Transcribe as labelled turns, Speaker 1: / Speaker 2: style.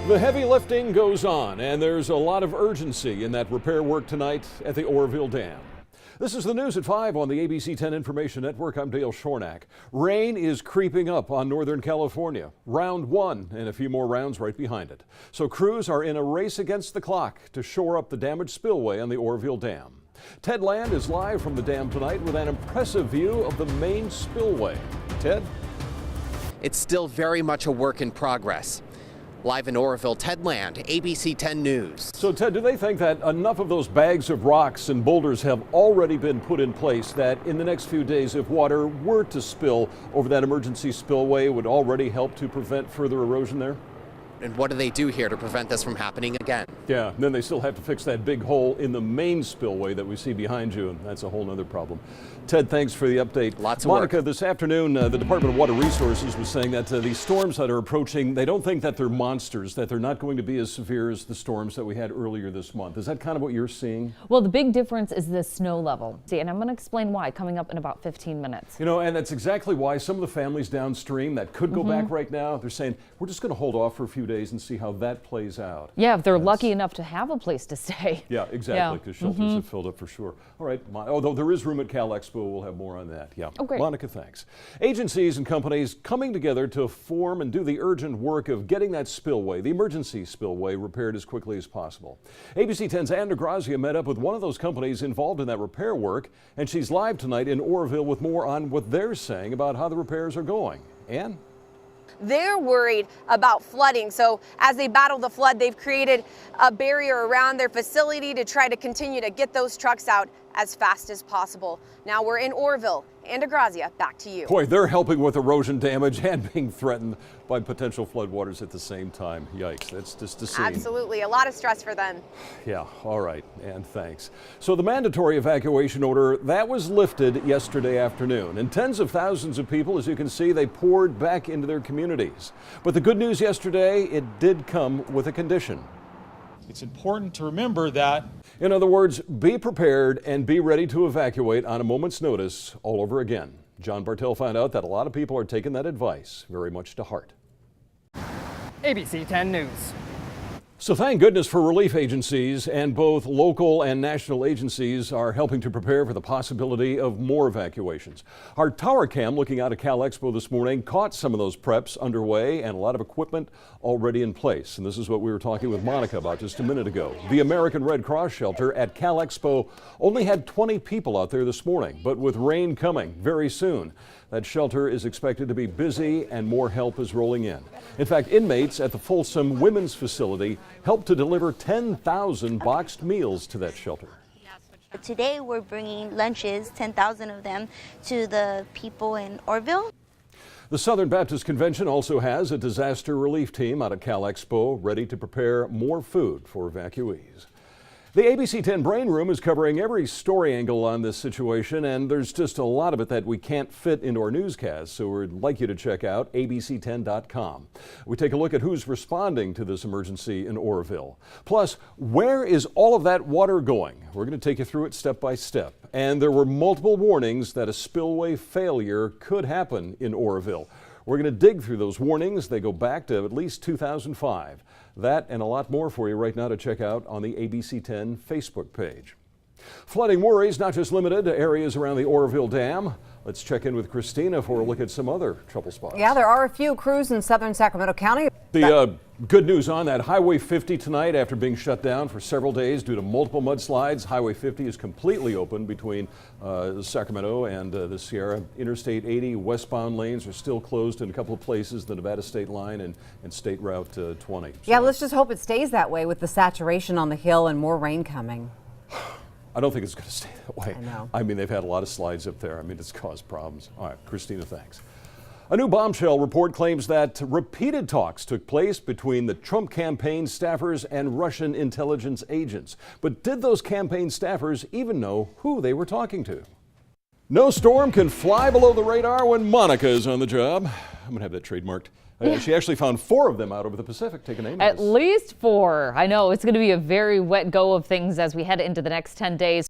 Speaker 1: The heavy lifting goes on, and there's a lot of urgency in that repair work tonight at the Oroville Dam. This is the news at 5 on the ABC 10 Information Network. I'm Dale Shornack. Rain is creeping up on Northern California. Round 1 and a few more rounds right behind it. So crews are in a race against the clock to shore up the damaged spillway on the Oroville Dam. Ted Land is live from the dam tonight with an impressive view of the main spillway. Ted?
Speaker 2: It's still very much a work in progress. Live in Oroville, Ted Land, ABC 10 News.
Speaker 1: So, Ted, do they think that enough of those bags of rocks and boulders have already been put in place that in the next few days, if water were to spill over that emergency spillway, it would already help to prevent further erosion there?
Speaker 2: And what do they do here to prevent this from happening again?
Speaker 1: Yeah, and then they still have to fix that big hole in the main spillway that we see behind you, and that's a whole other problem. Ted, thanks for the update.
Speaker 2: Lots of
Speaker 1: Monica,
Speaker 2: work.
Speaker 1: this afternoon, the Department of Water Resources was saying that these storms that are approaching, they don't think that they're monsters, that they're not going to be as severe as the storms that we had earlier this month. Is that kind of what you're seeing?
Speaker 3: Well, the big difference is the snow level. See, and I'm going to explain why coming up in about 15 minutes.
Speaker 1: You know, and that's exactly why some of the families downstream that could go back right now, they're saying, we're just going to hold off for a few days and see how that plays out.
Speaker 3: Yeah, if they're lucky enough to have a place to stay.
Speaker 1: Yeah, exactly, because shelters have filled up for sure. All right, although there is room at Cal Expo, we'll have more on that. Yeah.
Speaker 3: Oh, great.
Speaker 1: Monica, thanks. Agencies and companies coming together to form and do the urgent work of getting that spillway, the emergency spillway, repaired as quickly as possible. ABC 10's Ann DeGrazia met up with one of those companies involved in that repair work, and she's live tonight in Oroville with more on what they're saying about how the repairs are going. Ann?
Speaker 4: They're worried about flooding. So as they battle the flood, they've created a barrier around their facility to try to continue to get those trucks out as fast as possible. Now we're in Oroville. Ann DeGrazia, back to you.
Speaker 1: Boy, they're helping with erosion damage and being threatened by potential floodwaters at the same time. Yikes, that's just a scene.
Speaker 4: Absolutely, a lot of stress for them.
Speaker 1: Yeah, all right, and thanks. So the mandatory evacuation order, that was lifted yesterday afternoon, and tens of thousands of people, as you can see, they poured back into their communities. But the good news yesterday, it did come with a condition.
Speaker 5: It's important to remember that.
Speaker 1: In other words, be prepared and be ready to evacuate on a moment's notice all over again. John Bartell found out that a lot of people are taking that advice very much to heart.
Speaker 6: ABC 10 News.
Speaker 1: So thank goodness for relief agencies, and both local and national agencies are helping to prepare for the possibility of more evacuations. Our tower cam looking out at Cal Expo this morning caught some of those preps underway and a lot of equipment already in place. And this is what we were talking with Monica about just a minute ago. The American Red Cross shelter at Cal Expo only had 20 people out there this morning, but with rain coming very soon, that shelter is expected to be busy and more help is rolling in. In fact, inmates at the Folsom Women's Facility helped to deliver 10,000 boxed meals to that shelter.
Speaker 7: Today we're bringing lunches, 10,000 of them, to the people in Oroville.
Speaker 1: The Southern Baptist Convention also has a disaster relief team out at Cal Expo ready to prepare more food for evacuees. The ABC 10 Brain Room is covering every story angle on this situation, and there's just a lot of it that we can't fit into our newscast, so we'd like you to check out abc10.com. We take a look at who's responding to this emergency in Oroville. Plus, where is all of that water going? We're going to take you through it step by step. And there were multiple warnings that a spillway failure could happen in Oroville. We're going to dig through those warnings. They go back to at least 2005. That and a lot more for you right now to check out on the ABC 10 Facebook page. Flooding worries not just limited to areas around the Oroville Dam. Let's check in with Christina for a look at some other trouble spots.
Speaker 8: Yeah, there are a few crews in southern Sacramento County.
Speaker 1: The good news on that, Highway 50 tonight, after being shut down for several days due to multiple mudslides, Highway 50 is completely open between Sacramento and the Sierra. Interstate 80 westbound lanes are still closed in a couple of places, the Nevada State Line and State Route 20.
Speaker 8: Yeah, let's just hope it stays that way with the saturation on the hill and more rain coming.
Speaker 1: I don't think it's going to stay that way.
Speaker 8: I know.
Speaker 1: I mean, they've had a lot of slides up there. I mean, it's caused problems. All right, Christina, thanks. A new bombshell report claims that repeated talks took place between the Trump campaign staffers and Russian intelligence agents. But did those campaign staffers even know who they were talking to? No storm can fly below the radar when Monica is on the job. I'm going to have that trademarked. She actually found 4 of them out over the Pacific. Take a name.
Speaker 3: At least 4. I know it's going to be a very wet go of things as we head into the next 10 days.